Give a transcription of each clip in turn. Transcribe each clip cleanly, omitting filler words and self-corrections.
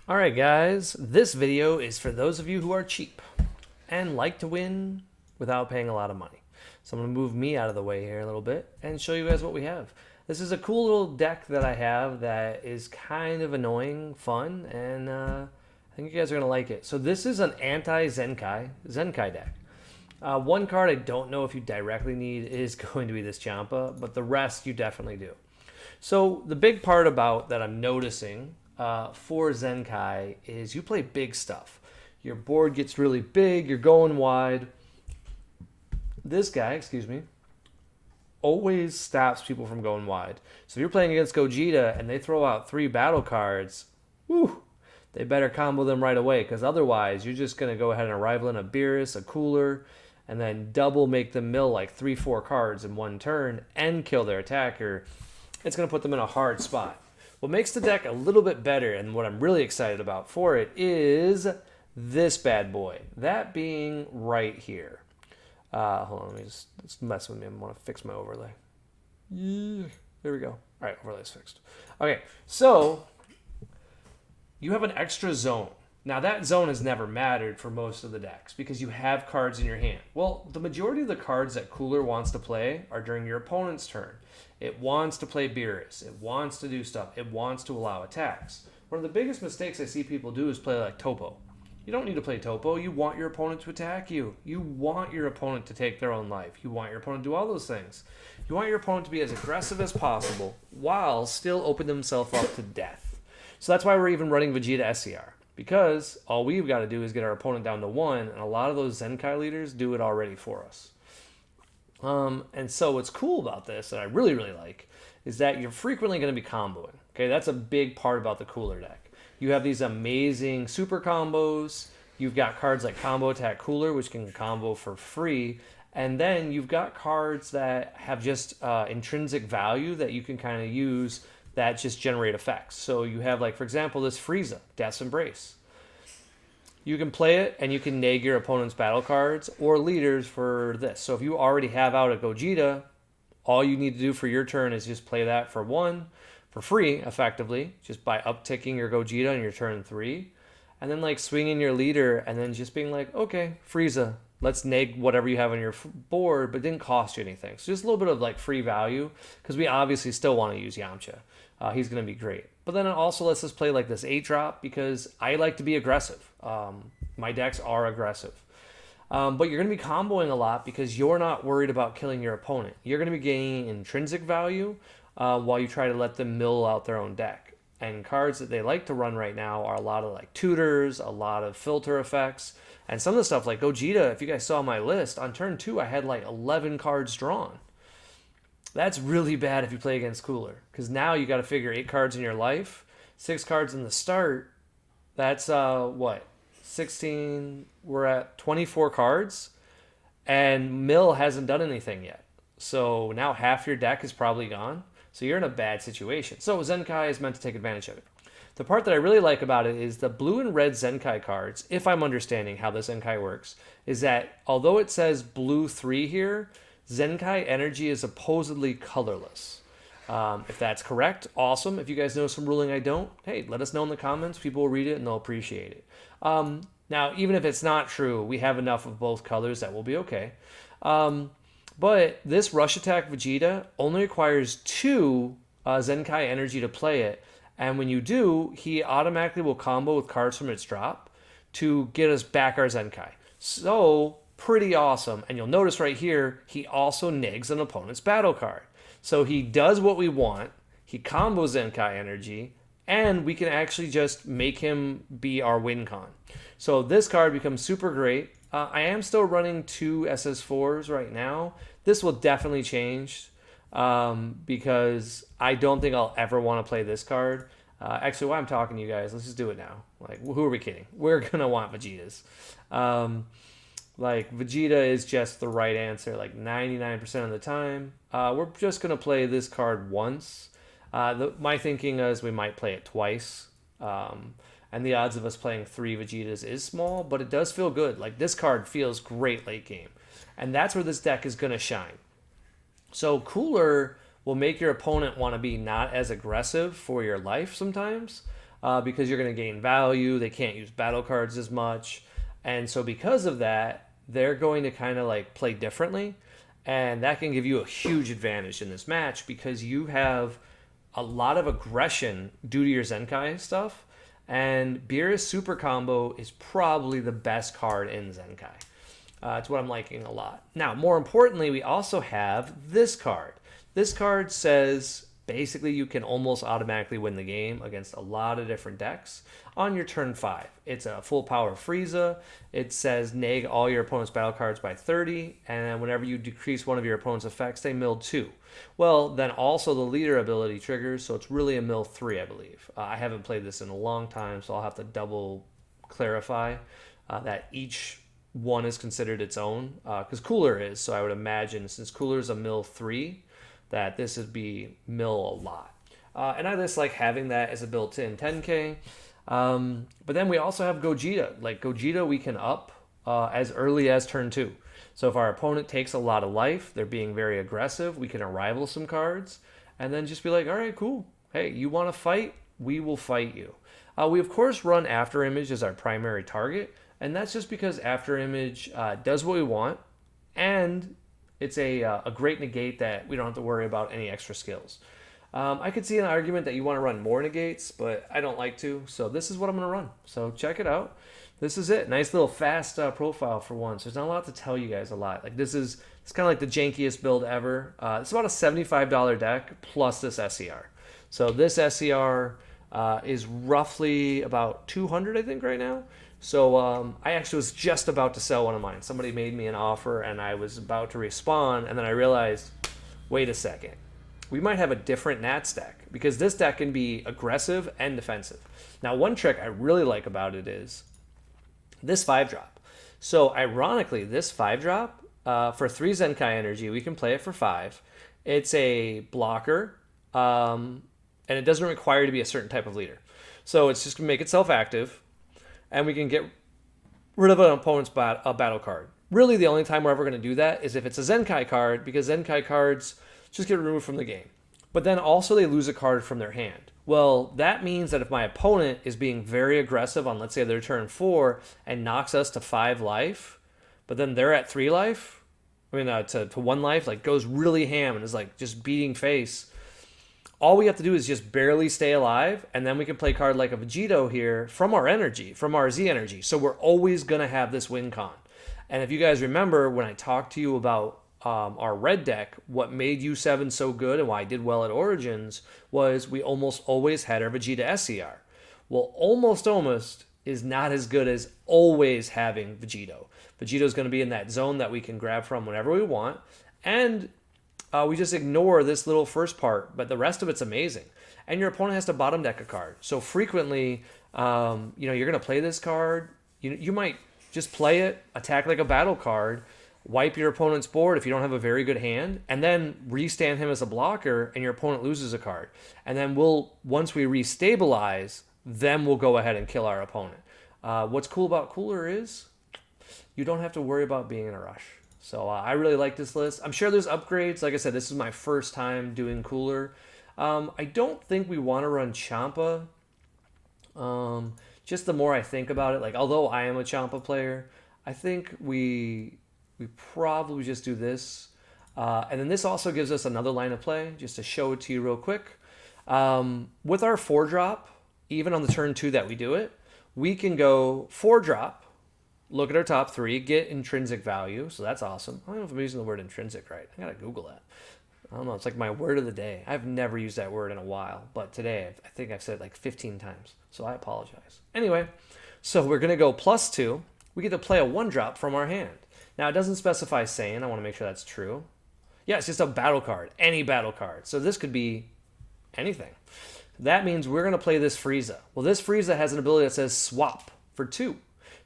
Alright guys, this video is for those of you who are cheap and like to win without paying a lot of money. So I'm going to move me out of the way here a little bit and show you guys what we have. This is a cool little deck that I have that is kind of annoying, fun, and I think you guys are going to like it. So this is an anti-Zenkai deck. One card I don't know if you directly need is going to be this Champa, but the rest you definitely do. So the big part about that I'm noticing for Zenkai is you play big stuff. Your board gets really big, you're going wide. This guy, excuse me, always stops people from going wide. So if you're playing against Gogeta and they throw out 3 battle cards, whew, they better combo them right away, because otherwise you're just going to go ahead and rival in a Beerus, a Cooler, and then double make them mill like 3-4 cards in one turn and kill their attacker. It's going to put them in a hard spot. What makes the deck a little bit better, and what I'm really excited about for it, is this bad boy. That being right here. Hold on, let me just mess with me. I want to fix my overlay. Yeah, there we go. All right, overlay's fixed. Okay, so you have an extra zone. Now that zone has never mattered for most of the decks because you have cards in your hand. Well, the majority of the cards that Cooler wants to play are during your opponent's turn. It wants to play Beerus. It wants to do stuff. It wants to allow attacks. One of the biggest mistakes I see people do is play like Topo. You don't need to play Topo. You want your opponent to attack you. You want your opponent to take their own life. You want your opponent to do all those things. You want your opponent to be as aggressive as possible while still open themselves up to death. So that's why we're even running Vegeta SCR. Because all we've got to do is get our opponent down to 1, and a lot of those Zenkai leaders do it already for us. And so what's cool about this, that I really, really like, is that you're frequently going to be comboing. Okay, that's a big part about the Cooler deck. You have these amazing super combos. You've got cards like Combo Attack Cooler, which can combo for free. And then you've got cards that have just intrinsic value that you can kind of use that just generate effects. So you have, like, for example, this Frieza, Death's Embrace. You can play it and you can neg your opponent's battle cards or leaders for this. So if you already have out a Gogeta, all you need to do for your turn is just play that for 1 for free, effectively, just by upticking your Gogeta on your turn 3. And then like swinging your leader and then just being like, okay, Frieza, let's neg whatever you have on your board, but it didn't cost you anything. So just a little bit of like free value, because we obviously still want to use Yamcha. He's going to be great. But then it also lets us play like this 8-drop because I like to be aggressive. My decks are aggressive. But you're going to be comboing a lot because you're not worried about killing your opponent. You're going to be gaining intrinsic value while you try to let them mill out their own deck. And cards that they like to run right now are a lot of like tutors, a lot of filter effects, and some of the stuff like Gogeta. If you guys saw my list, on turn 2 I had like 11 cards drawn. That's really bad if you play against Cooler, because now you got to figure 8 cards in your life, 6 cards in the start. That's what, 16? We're at 24 cards, and Mill hasn't done anything yet. So now half your deck is probably gone. So you're in a bad situation. So Zenkai is meant to take advantage of it. The part that I really like about it is the blue and red Zenkai cards, if I'm understanding how the Zenkai works, is that although it says blue 3 here, Zenkai energy is supposedly colorless. If that's correct, awesome. If you guys know some ruling I don't, hey, let us know in the comments. People will read it and they'll appreciate it. Now, even if it's not true, we have enough of both colors that will be okay. But this Rush Attack Vegeta only requires 2 Zenkai energy to play it. And when you do, he automatically will combo with cards from its drop to get us back our Zenkai. So, pretty awesome. And you'll notice right here, he also negs an opponent's battle card. So he does what we want. He combos Zenkai energy, and we can actually just make him be our win con. So this card becomes super great. I am still running 2 SS4s right now. This will definitely change because I don't think I'll ever want to play this card. Actually, while I'm talking to you guys, let's just do it now. Like, who are we kidding? We're going to want Vegetas. Like, Vegeta is just the right answer, like 99% of the time. We're just going to play this card once. My thinking is we might play it twice. And the odds of us playing 3 Vegetas is small, but it does feel good. Like, this card feels great late game. And that's where this deck is going to shine. So Cooler will make your opponent want to be not as aggressive for your life sometimes. because you're going to gain value. They can't use battle cards as much. And so because of that, they're going to kind of like play differently. And that can give you a huge advantage in this match because you have a lot of aggression due to your Zenkai stuff. And Beerus Super Combo is probably the best card in Zenkai. It's what I'm liking a lot. Now, more importantly, we also have this card. This card says basically you can almost automatically win the game against a lot of different decks on your turn 5. It's a full power Frieza. It says neg all your opponent's battle cards by 30, and whenever you decrease one of your opponent's effects, they mill 2. Well, then also the leader ability triggers, so it's really a mill 3, I believe. I haven't played this in a long time, so I'll have to double clarify that each one is considered its own, because Cooler is, so I would imagine since Cooler is a mill 3, that this would be mill a lot. And I just like having that as a built-in 10k. But then we also have Gogeta. Like Gogeta we can up as early as turn 2. So if our opponent takes a lot of life, they're being very aggressive, we can arrival some cards and then just be like, all right, cool. Hey, you want to fight? We will fight you. We of course run After Image as our primary target, and that's just because After Image does what we want, and it's a great negate that we don't have to worry about any extra skills. I could see an argument that you want to run more negates, but I don't like to, so this is what I'm going to run. So check it out. This is it. Nice little fast profile for once. There's not a lot to tell you guys a lot. Like it's kind of like the jankiest build ever. It's about a $75 deck plus this SCR. So this SCR is roughly about 200, I think, right now. So I actually was just about to sell one of mine. Somebody made me an offer, and I was about to respawn, and then I realized, wait a second. We might have a different Nats deck, because this deck can be aggressive and defensive. Now, one trick I really like about it is this 5-drop. So ironically, this 5-drop, for 3 Zenkai energy, we can play it for 5. It's a blocker, and it doesn't require to be a certain type of leader. So it's just going to make itself active, and we can get rid of an opponent's battle card. Really, the only time we're ever going to do that is if it's a Zenkai card, because Zenkai cards just get removed from the game. But then also they lose a card from their hand. Well, that means that if my opponent is being very aggressive on, let's say, their turn 4 and knocks us to 5 life, but then they're at 3 life, to 1 life, like goes really ham and is like just beating face, all we have to do is just barely stay alive, and then we can play a card like a Vegito here from our energy, from our Z energy. So we're always going to have this win con. And if you guys remember when I talked to you about our red deck, what made U7 so good and why I did well at Origins was we almost always had our Vegeta SCR. Well, almost is not as good as always having Vegito. Vegito is going to be in that zone that we can grab from whenever we want, and we just ignore this little first part, but the rest of it's amazing. And your opponent has to bottom deck a card. So frequently, you're going to play this card. You might just play it, attack like a battle card, wipe your opponent's board if you don't have a very good hand, and then restand him as a blocker, and your opponent loses a card. And then once we restabilize, then we'll go ahead and kill our opponent. What's cool about Cooler is you don't have to worry about being in a rush. So I really like this list. I'm sure there's upgrades. Like I said, this is my first time doing Cooler. I don't think we want to run Champa. Just the more I think about it, like although I am a Champa player, I think we probably just do this. And then this also gives us another line of play, just to show it to you real quick. With our 4-drop, even on the turn 2 that we do it, we can go 4-drop, look at our top 3, get intrinsic value. So that's awesome. I don't know if I'm using the word intrinsic right. I gotta Google that. I don't know. It's like my word of the day. I've never used that word in a while, but today I think I've said it like 15 times. So I apologize. Anyway, so we're gonna go +2. We get to play a 1-drop from our hand. Now it doesn't specify Saiyan. I want to make sure that's true. Yeah, it's just a battle card, any battle card. So this could be anything. That means we're gonna play this Frieza. Well, this Frieza has an ability that says swap for 2.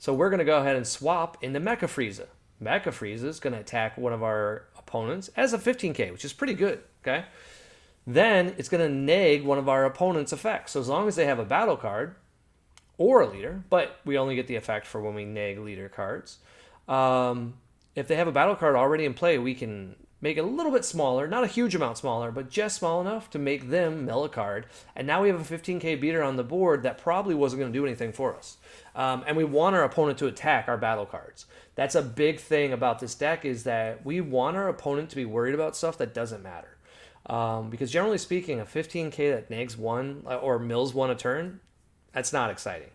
So we're going to go ahead and swap into Mecha Frieza. Mecha Frieza is going to attack one of our opponents as a 15k, which is pretty good, okay? Then it's going to neg one of our opponent's effects. So as long as they have a battle card or a leader, but we only get the effect for when we neg leader cards. If they have a battle card already in play, we can make it a little bit smaller, not a huge amount smaller, but just small enough to make them mill a card. And now we have a 15k beater on the board that probably wasn't going to do anything for us. And we want our opponent to attack our battle cards. That's a big thing about this deck, is that we want our opponent to be worried about stuff that doesn't matter. Because generally speaking, a 15k that nags one or mills one a turn, that's not exciting.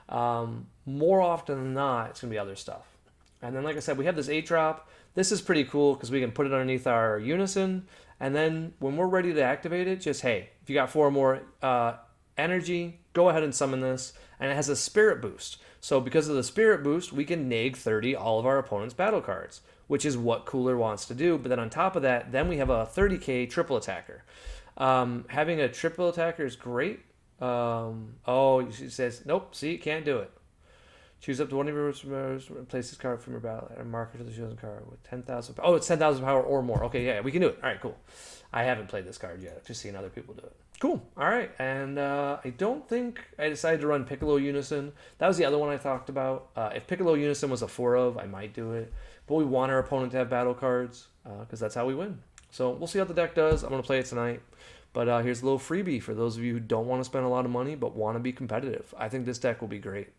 More often than not, it's going to be other stuff. And then, like I said, we have this 8-drop. This is pretty cool because we can put it underneath our Unison. And then when we're ready to activate it, just, hey, if you got 4 more energy, go ahead and summon this. And it has a spirit boost. So because of the spirit boost, we can neg 30 all of our opponent's battle cards, which is what Cooler wants to do. But then on top of that, then we have a 30k triple attacker. Having a triple attacker is great. Oh, she says, nope, see, can't do it. Choose up to one of your place this card from your battle and mark it to the chosen card with 10,000. Oh, it's 10,000 power or more. Okay, yeah, we can do it. All right, cool. I haven't played this card yet. I've just seen other people do it. Cool. All right, and I don't think I decided to run Piccolo Unison. That was the other one I talked about. If Piccolo Unison was a 4 of, I might do it. But we want our opponent to have battle cards because that's how we win. So we'll see how the deck does. I'm going to play it tonight. But here's a little freebie for those of you who don't want to spend a lot of money but want to be competitive. I think this deck will be great.